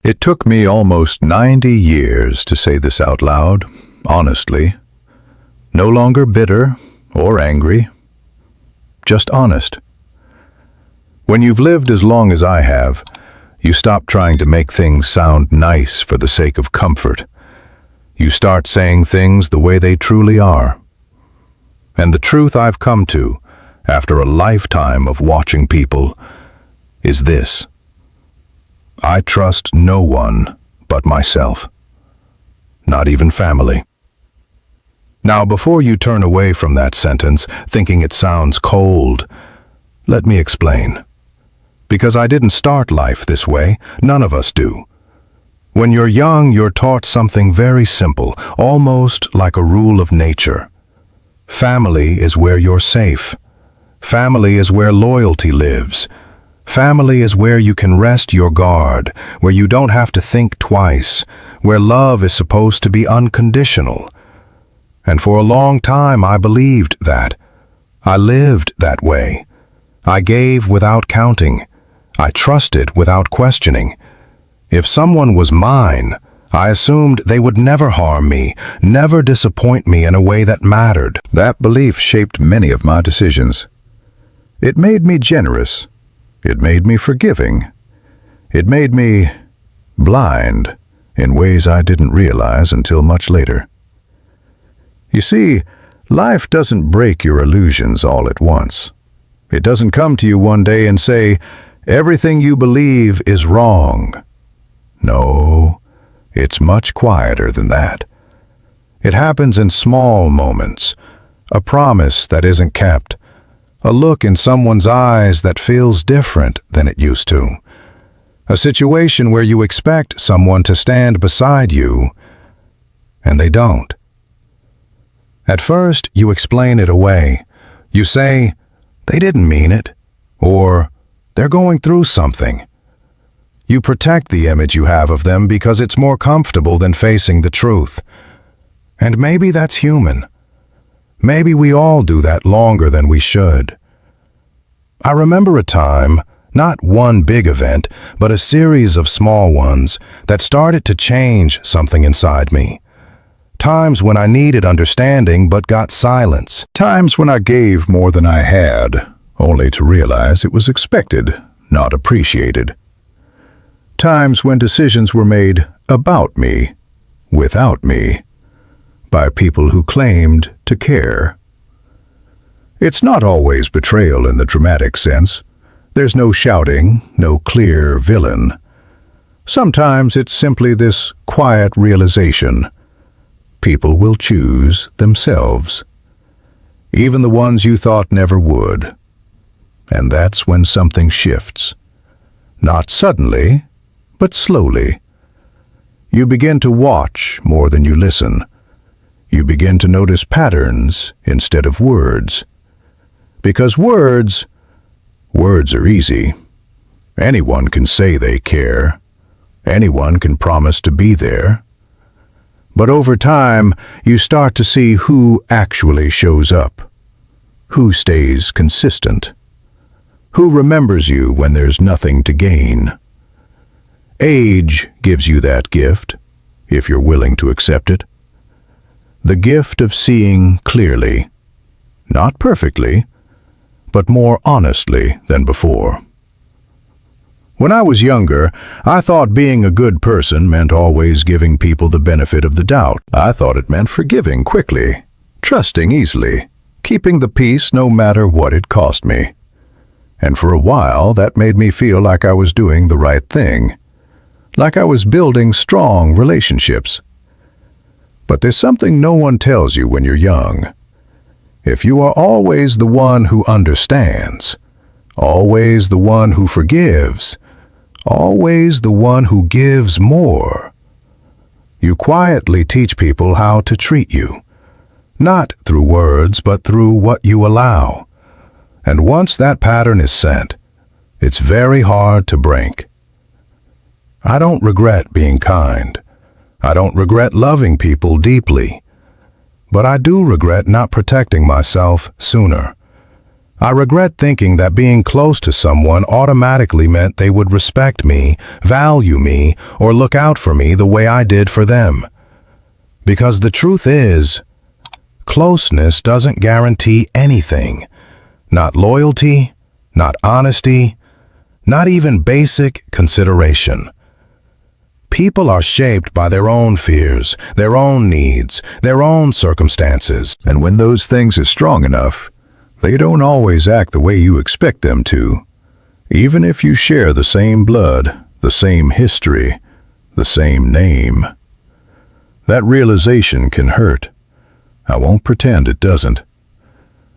It took me almost 90 years to say this out loud, honestly. No longer bitter or angry, just honest. When you've lived as long as I have, you stop trying to make things sound nice for the sake of comfort. You start saying things the way they truly are. And the truth I've come to, after a lifetime of watching people, is this. I trust no one but myself. Not even family. Now, before you turn away from that sentence, thinking it sounds cold, let me explain. Because I didn't start life this way, none of us do. When you're young, you're taught something very simple, almost like a rule of nature. Family is where you're safe. Family is where loyalty lives. Family is where you can rest your guard, where you don't have to think twice, where love is supposed to be unconditional. And for a long time I believed that. I lived that way. I gave without counting. I trusted without questioning. If someone was mine, I assumed they would never harm me, never disappoint me in a way that mattered. That belief shaped many of my decisions. It made me generous. It made me forgiving. It made me blind in ways I didn't realize until much later. You see, life doesn't break your illusions all at once. It doesn't come to you one day and say, everything you believe is wrong. No, it's much quieter than that. It happens in small moments, a promise that isn't kept, a look in someone's eyes that feels different than it used to, a situation where you expect someone to stand beside you, and they don't. At first, you explain it away. You say, they didn't mean it, or they're going through something. You protect the image you have of them because it's more comfortable than facing the truth. And maybe that's human. Maybe we all do that longer than we should. I remember a time, not one big event, but a series of small ones that started to change something inside me. Times when I needed understanding but got silence. Times when I gave more than I had, only to realize it was expected, not appreciated. Times when decisions were made about me, without me, by people who claimed to care. It's not always betrayal in the dramatic sense. There's no shouting, no clear villain. Sometimes it's simply this quiet realization. People will choose themselves, even the ones you thought never would. And that's when something shifts. Not suddenly, but slowly. You begin to watch more than you listen. You begin to notice patterns instead of words. Because words are easy. Anyone can say they care. Anyone can promise to be there. But over time, you start to see who actually shows up, who stays consistent, who remembers you when there's nothing to gain. Age gives you that gift, if you're willing to accept it. The gift of seeing clearly, not perfectly, but more honestly than before. When I was younger, I thought being a good person meant always giving people the benefit of the doubt. I thought it meant forgiving quickly, trusting easily, keeping the peace no matter what it cost me. And for a while, that made me feel like I was doing the right thing, like I was building strong relationships. But there's something no one tells you when you're young. If you are always the one who understands, always the one who forgives, always the one who gives more, you quietly teach people how to treat you, not through words, but through what you allow. And once that pattern is set, it's very hard to break. I don't regret being kind. I don't regret loving people deeply. But I do regret not protecting myself sooner. I regret thinking that being close to someone automatically meant they would respect me, value me, or look out for me the way I did for them. Because the truth is, closeness doesn't guarantee anything. Not loyalty, not honesty, not even basic consideration. People are shaped by their own fears, their own needs, their own circumstances. And when those things are strong enough, they don't always act the way you expect them to, even if you share the same blood, the same history, the same name. That realization can hurt. I won't pretend it doesn't.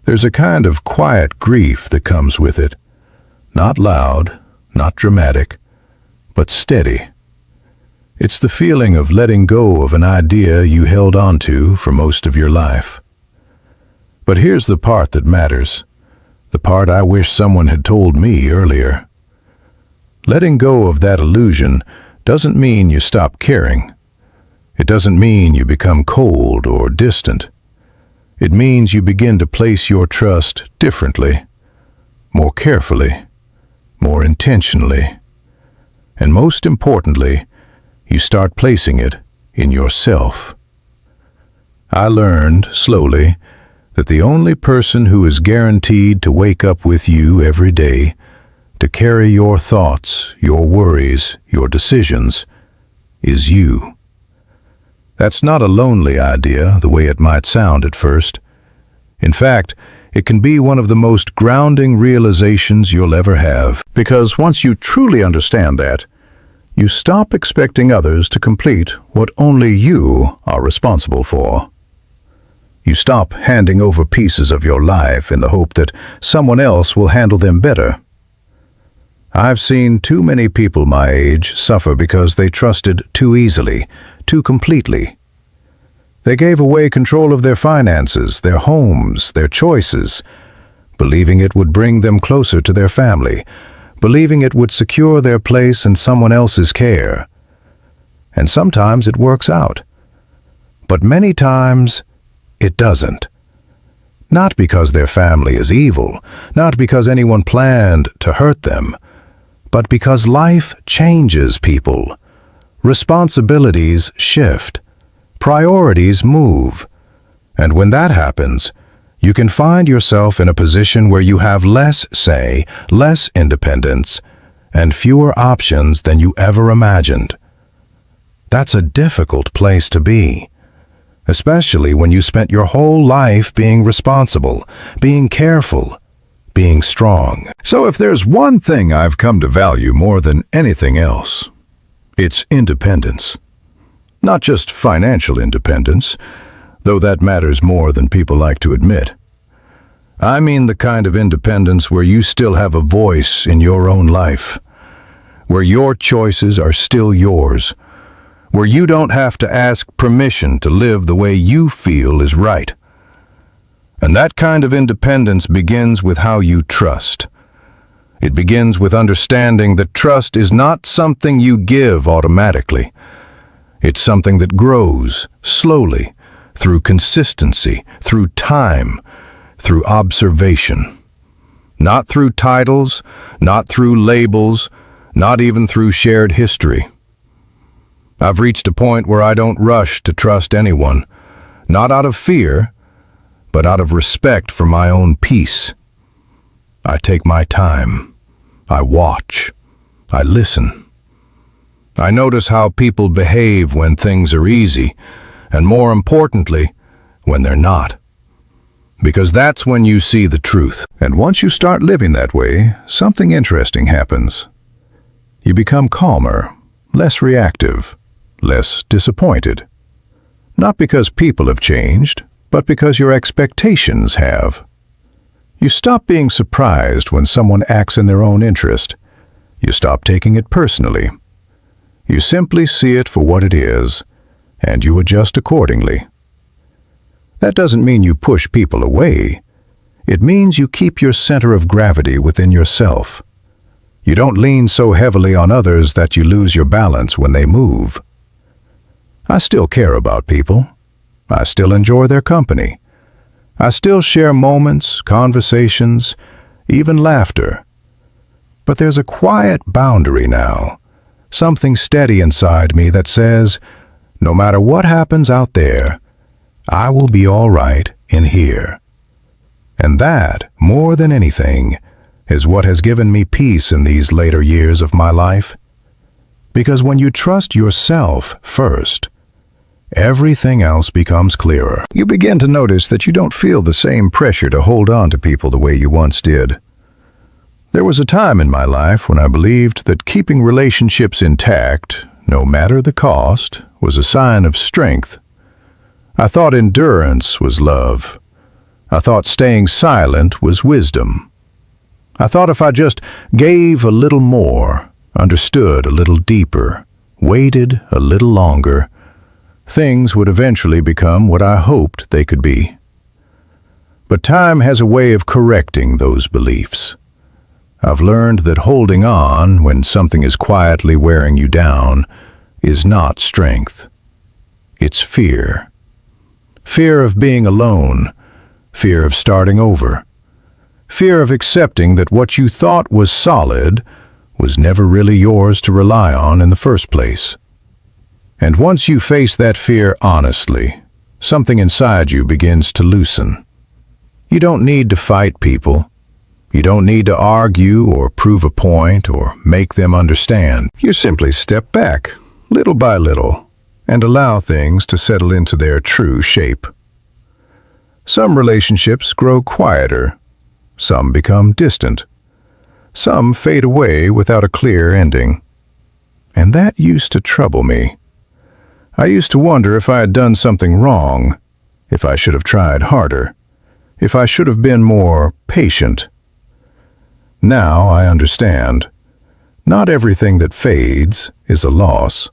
There's a kind of quiet grief that comes with it. Not loud, not dramatic, but steady. It's the feeling of letting go of an idea you held on to for most of your life. But here's the part that matters, the part I wish someone had told me earlier. Letting go of that illusion doesn't mean you stop caring. It doesn't mean you become cold or distant. It means you begin to place your trust differently, more carefully, more intentionally. And most importantly, you start placing it in yourself. I learned, slowly, that the only person who is guaranteed to wake up with you every day, to carry your thoughts, your worries, your decisions, is you. That's not a lonely idea, the way it might sound at first. In fact, it can be one of the most grounding realizations you'll ever have. Because once you truly understand that, you stop expecting others to complete what only you are responsible for. You stop handing over pieces of your life in the hope that someone else will handle them better. I've seen too many people my age suffer because they trusted too easily, too completely. They gave away control of their finances, their homes, their choices, believing it would bring them closer to their family, believing it would secure their place in someone else's care. And sometimes it works out. But many times, it doesn't. Not because their family is evil, not because anyone planned to hurt them, but because life changes people. Responsibilities shift. Priorities move. And when that happens, you can find yourself in a position where you have less say, less independence, and fewer options than you ever imagined. That's a difficult place to be, especially when you spent your whole life being responsible, being careful, being strong. So if there's one thing I've come to value more than anything else, it's independence. Not just financial independence, though that matters more than people like to admit. I mean the kind of independence where you still have a voice in your own life, where your choices are still yours, where you don't have to ask permission to live the way you feel is right. And that kind of independence begins with how you trust. It begins with understanding that trust is not something you give automatically. It's something that grows slowly, through consistency, through time, through observation. Not through titles, not through labels, not even through shared history. I've reached a point where I don't rush to trust anyone, not out of fear, but out of respect for my own peace. I take my time. I watch. I listen. I notice how people behave when things are easy, and more importantly, when they're not. Because that's when you see the truth. And once you start living that way, something interesting happens. You become calmer, less reactive, less disappointed. Not because people have changed, but because your expectations have. You stop being surprised when someone acts in their own interest. You stop taking it personally. You simply see it for what it is, and you adjust accordingly. That doesn't mean you push people away. It means you keep your center of gravity within yourself. You don't lean so heavily on others that you lose your balance when they move. I still care about people. I still enjoy their company. I still share moments, conversations, even laughter. But there's a quiet boundary now, something steady inside me that says, no matter what happens out there, I will be all right in here. And that, more than anything, is what has given me peace in these later years of my life. Because when you trust yourself first, everything else becomes clearer. You begin to notice that you don't feel the same pressure to hold on to people the way you once did. There was a time in my life when I believed that keeping relationships intact, no matter the cost, was a sign of strength. I thought endurance was love. I thought staying silent was wisdom. I thought if I just gave a little more, understood a little deeper, waited a little longer, things would eventually become what I hoped they could be. But time has a way of correcting those beliefs. I've learned that holding on when something is quietly wearing you down is not strength. It's fear. Fear of being alone, fear of starting over, fear of accepting that what you thought was solid was never really yours to rely on in the first place. And once you face that fear honestly, something inside you begins to loosen. You don't need to fight people. You don't need to argue or prove a point or make them understand. You simply step back, little by little, and allow things to settle into their true shape. Some relationships grow quieter. Some become distant. Some fade away without a clear ending. And that used to trouble me. I used to wonder if I had done something wrong, if I should have tried harder, if I should have been more patient. Now I understand. Not everything that fades is a loss.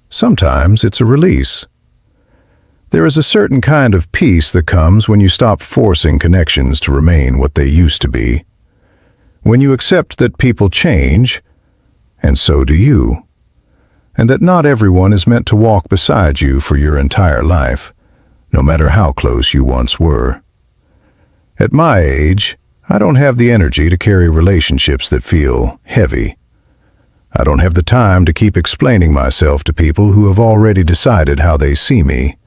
Sometimes it's a release. There is a certain kind of peace that comes when you stop forcing connections to remain what they used to be. When you accept that people change, and so do you, and that not everyone is meant to walk beside you for your entire life, no matter how close you once were. At my age, I don't have the energy to carry relationships that feel heavy. I don't have the time to keep explaining myself to people who have already decided how they see me.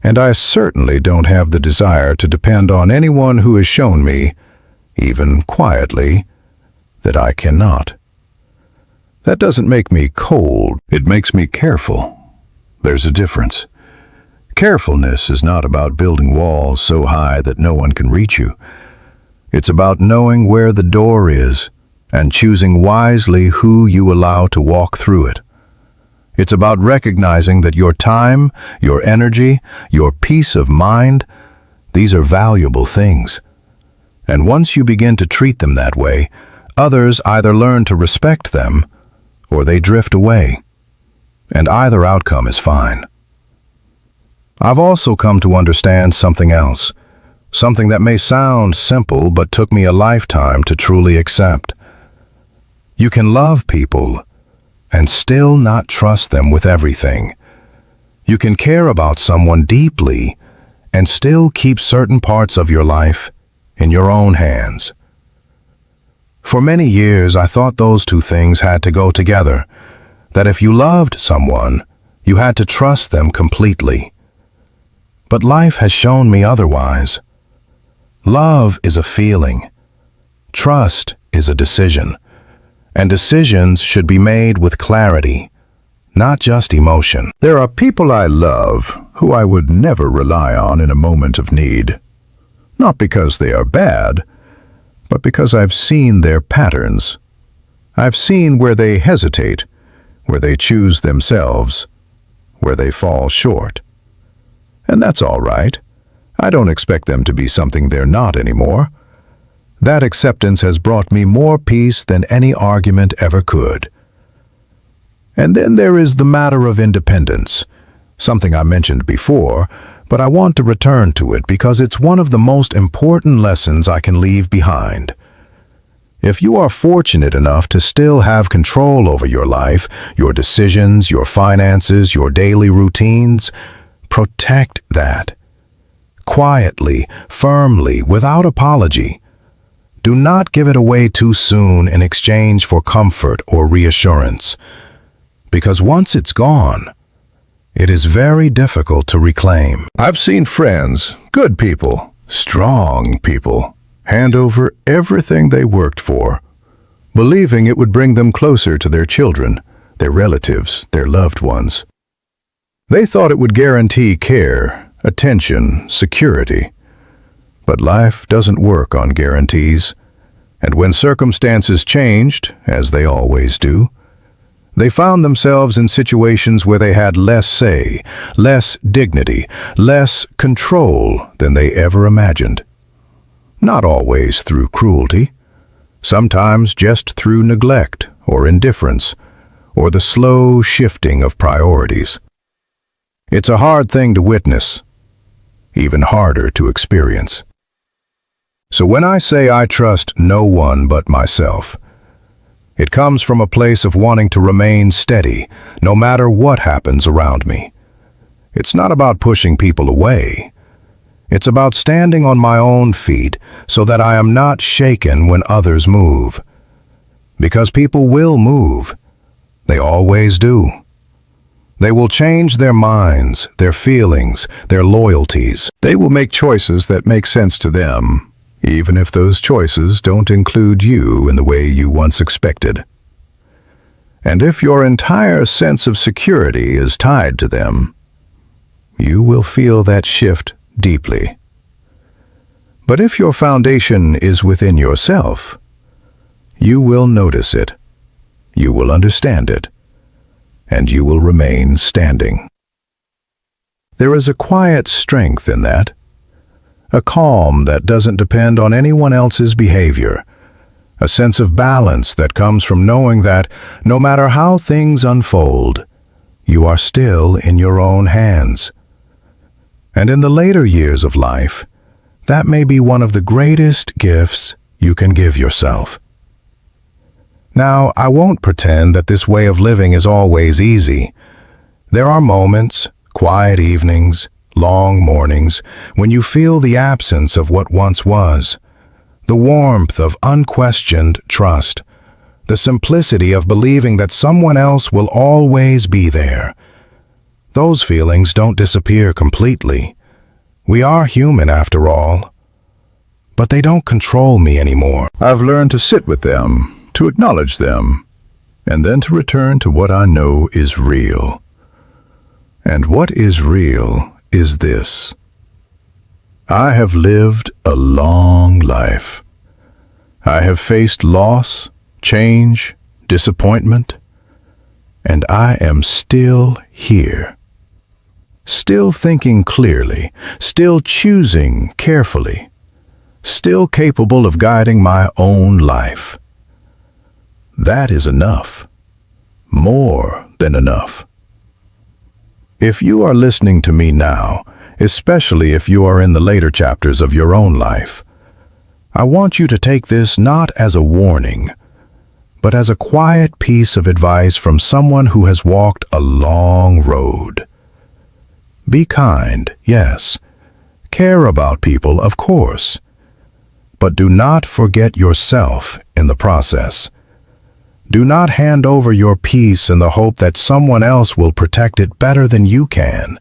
And I certainly don't have the desire to depend on anyone who has shown me, even quietly, that I cannot. That doesn't make me cold. It makes me careful. There's a difference. Carefulness is not about building walls so high that no one can reach you. It's about knowing where the door is and choosing wisely who you allow to walk through it. It's about recognizing that your time, your energy, your peace of mind, these are valuable things. And once you begin to treat them that way, others either learn to respect them or they drift away. And either outcome is fine. I've also come to understand something else, something that may sound simple but took me a lifetime to truly accept. You can love people and still not trust them with everything. You can care about someone deeply and still keep certain parts of your life in your own hands. For many years, I thought those two things had to go together, that if you loved someone, you had to trust them completely. But life has shown me otherwise. Love is a feeling. Trust is a decision. And decisions should be made with clarity, not just emotion. There are people I love who I would never rely on in a moment of need. Not because they are bad, but because I've seen their patterns. I've seen where they hesitate, where they choose themselves, where they fall short. And that's all right. I don't expect them to be something they're not anymore. That acceptance has brought me more peace than any argument ever could. And then there is the matter of independence, something I mentioned before, but I want to return to it because it's one of the most important lessons I can leave behind. If you are fortunate enough to still have control over your life, your decisions, your finances, your daily routines, protect that. quietly, firmly, without apology. Do not give it away too soon in exchange for comfort or reassurance, because once it's gone, it is very difficult to reclaim. I've seen friends, good people, strong people, hand over everything they worked for, believing it would bring them closer to their children, their relatives, their loved ones. They thought it would guarantee care, attention, security. But life doesn't work on guarantees, and when circumstances changed, as they always do, they found themselves in situations where they had less say, less dignity, less control than they ever imagined. Not always through cruelty, sometimes just through neglect or indifference, or the slow shifting of priorities. It's a hard thing to witness, even harder to experience. So when I say I trust no one but myself, it comes from a place of wanting to remain steady, no matter what happens around me. It's not about pushing people away. It's about standing on my own feet so that I am not shaken when others move. Because people will move. They always do. They will change their minds, their feelings, their loyalties. They will make choices that make sense to them, even if those choices don't include you in the way you once expected. And if your entire sense of security is tied to them, you will feel that shift deeply. But if your foundation is within yourself, you will notice it, you will understand it, and you will remain standing. There is a quiet strength in that, a calm that doesn't depend on anyone else's behavior, a sense of balance that comes from knowing that no matter how things unfold, you are still in your own hands. And in the later years of life, that may be one of the greatest gifts you can give yourself. Now, I won't pretend that this way of living is always easy. There are moments, quiet evenings, long mornings, when you feel the absence of what once was, the warmth of unquestioned trust, the simplicity of believing that someone else will always be there. Those feelings don't disappear completely. We are human after all. But they don't control me anymore. I've learned to sit with them, to acknowledge them, and then to return to what I know is real. And what is real is this. I have lived a long life. I have faced loss, change, disappointment, and I am still here. Still thinking clearly, still choosing carefully, still capable of guiding my own life. That is enough. More than enough. If you are listening to me now, especially if you are in the later chapters of your own life, I want you to take this not as a warning, but as a quiet piece of advice from someone who has walked a long road. Be kind, yes. Care about people, of course. But do not forget yourself in the process. Do not hand over your peace in the hope that someone else will protect it better than you can.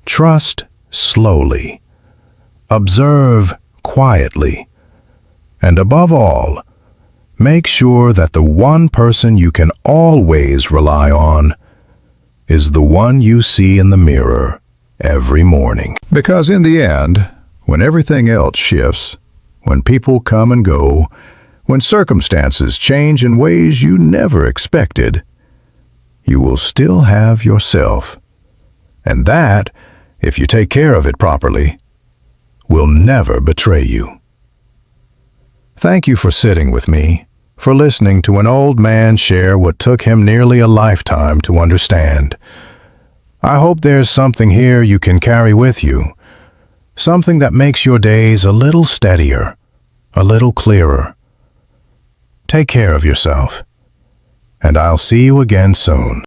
Trust slowly. Observe quietly. And above all, make sure that the one person you can always rely on is the one you see in the mirror every morning. Because in the end, when everything else shifts, when people come and go, when circumstances change in ways you never expected, you will still have yourself. And that, if you take care of it properly, will never betray you. Thank you for sitting with me, for listening to an old man share what took him nearly a lifetime to understand. I hope there's something here you can carry with you, something that makes your days a little steadier, a little clearer. Take care of yourself, and I'll see you again soon.